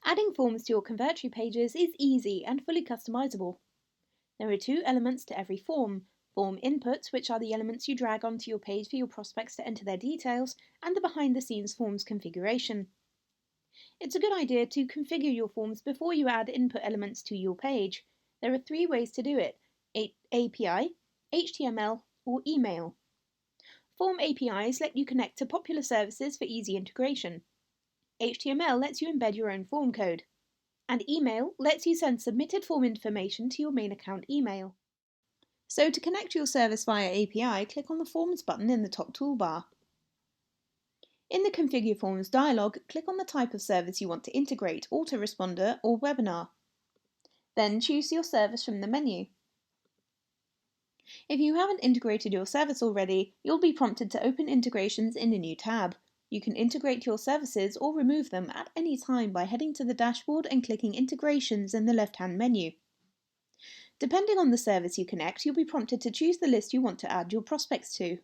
Adding forms to your Convertri pages is easy and fully customizable. There are two elements to every form: form inputs, which are the elements you drag onto your page for your prospects to enter their details, and the behind-the-scenes forms configuration. It's a good idea to configure your forms before you add input elements to your page. There are three ways to do it: API, HTML, or email. Form APIs let you connect to popular services for easy integration. HTML lets you embed your own form code. And email lets you send submitted form information to your main account email. So to connect your service via API, click on the Forms button in the top toolbar. In the Configure Forms dialog, click on the type of service you want to integrate, autoresponder or webinar. Then choose your service from the menu. If you haven't integrated your service already, you'll be prompted to open integrations in a new tab. You can integrate your services or remove them at any time by heading to the dashboard and clicking Integrations in the left-hand menu. Depending on the service you connect, you'll be prompted to choose the list you want to add your prospects to.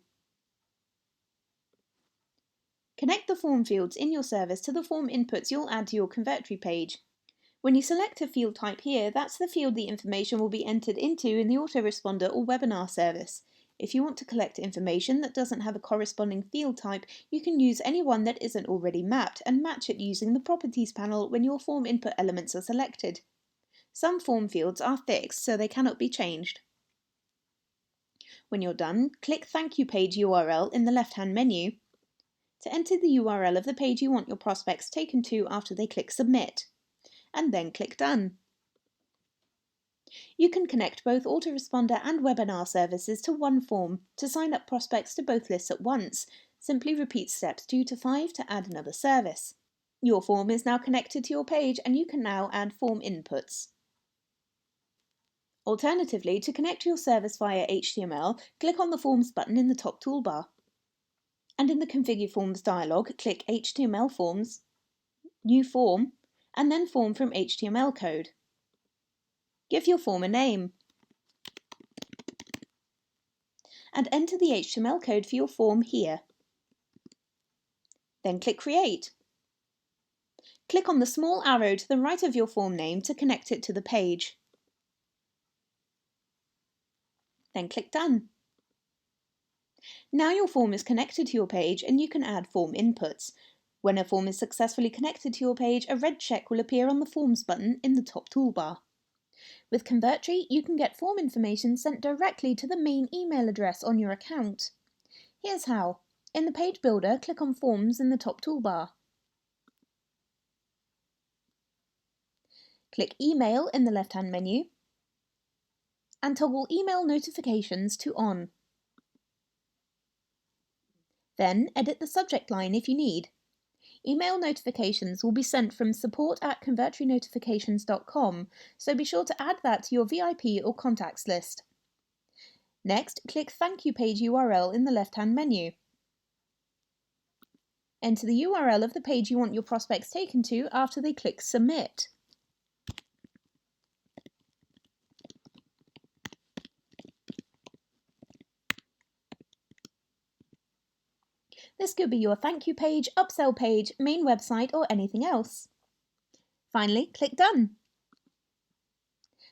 Connect the form fields in your service to the form inputs you'll add to your Convertri page. When you select a field type here, that's the field the information will be entered into in the autoresponder or webinar service. If you want to collect information that doesn't have a corresponding field type, you can use any one that isn't already mapped and match it using the Properties panel when your form input elements are selected. Some form fields are fixed, so they cannot be changed. When you're done, click Thank You Page URL in the left-hand menu to enter the URL of the page you want your prospects taken to after they click Submit, and then click Done. You can connect both autoresponder and webinar services to one form. To sign up prospects to both lists at once, simply repeat steps 2 to 5 to add another service. Your form is now connected to your page and you can now add form inputs. Alternatively, to connect your service via HTML, click on the Forms button in the top toolbar. And in the Configure Forms dialog, click HTML Forms, New Form, and then Form from HTML code. Give your form a name. And enter the HTML code for your form here. Then click Create. Click on the small arrow to the right of your form name to connect it to the page. Then click Done. Now your form is connected to your page and you can add form inputs. When a form is successfully connected to your page, a red check will appear on the Forms button in the top toolbar. With Convertri, you can get form information sent directly to the main email address on your account. Here's how. In the Page Builder, click on Forms in the top toolbar. Click Email in the left-hand menu and toggle Email Notifications to On. Then edit the subject line if you need. Email notifications will be sent from support@convertrinotifications.com, so be sure to add that to your VIP or contacts list. Next, click Thank You Page URL in the left-hand menu. Enter the URL of the page you want your prospects taken to after they click Submit. This could be your thank you page, upsell page, main website, or anything else. Finally, click Done.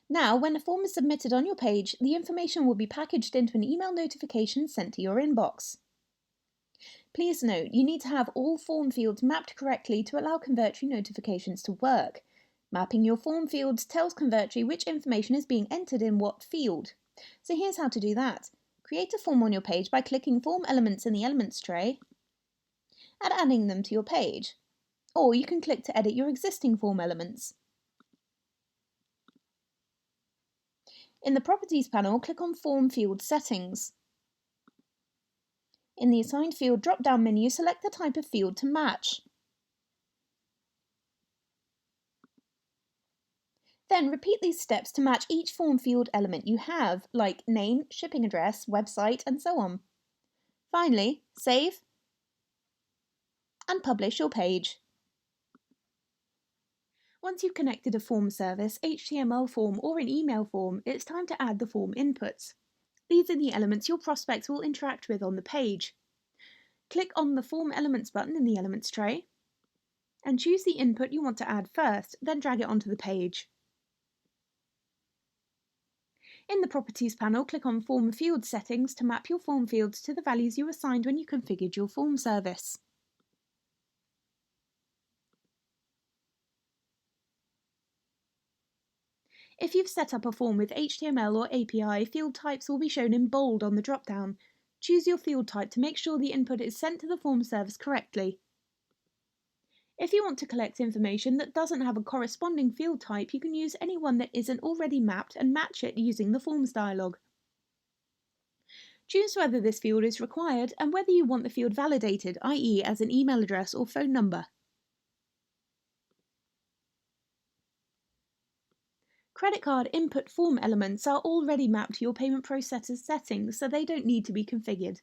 Now, when a form is submitted on your page, the information will be packaged into an email notification sent to your inbox. Please note, you need to have all form fields mapped correctly to allow Convertri notifications to work. Mapping your form fields tells Convertri which information is being entered in what field. So here's how to do that. Create a form on your page by clicking Form Elements in the Elements tray and adding them to your page. Or you can click to edit your existing form elements. In the Properties panel, click on Form Field Settings. In the Assigned Field drop-down menu, select the type of field to match. Then repeat these steps to match each form field element you have, like name, shipping address, website, and so on. Finally, save and publish your page. Once you've connected a form service, HTML form, or an email form, it's time to add the form inputs. These are the elements your prospects will interact with on the page. Click on the Form Elements button in the Elements tray and choose the input you want to add first, then drag it onto the page. In the Properties panel, click on Form Field Settings to map your form fields to the values you assigned when you configured your form service. If you've set up a form with HTML or API, field types will be shown in bold on the drop-down. Choose your field type to make sure the input is sent to the form service correctly. If you want to collect information that doesn't have a corresponding field type, you can use any one that isn't already mapped and match it using the Forms dialog. Choose whether this field is required and whether you want the field validated, i.e. as an email address or phone number. Credit card input form elements are already mapped to your payment processor's settings, so they don't need to be configured.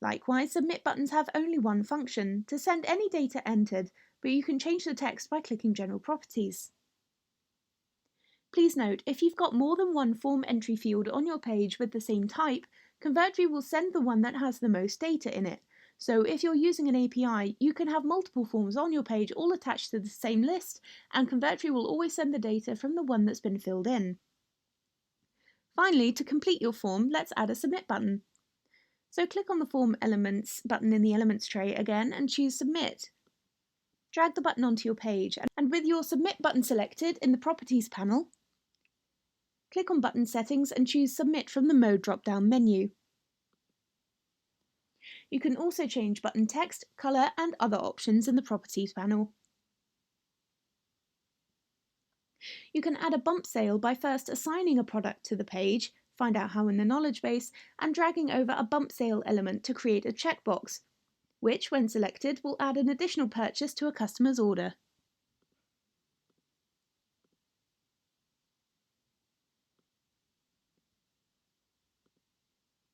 Likewise, submit buttons have only one function, to send any data entered, but you can change the text by clicking General Properties. Please note, if you've got more than one form entry field on your page with the same type, Convertri will send the one that has the most data in it. So if you're using an API, you can have multiple forms on your page all attached to the same list, and Convertri will always send the data from the one that's been filled in. Finally, to complete your form, let's add a Submit button. So click on the Form Elements button in the Elements tray again and choose Submit. Drag the button onto your page, and with your Submit button selected in the Properties panel, click on Button Settings and choose Submit from the Mode drop-down menu. You can also change button text, colour and other options in the Properties panel. You can add a bump sale by first assigning a product to the page, find out how in the knowledge base, and dragging over a bump sale element to create a checkbox, which, when selected, will add an additional purchase to a customer's order.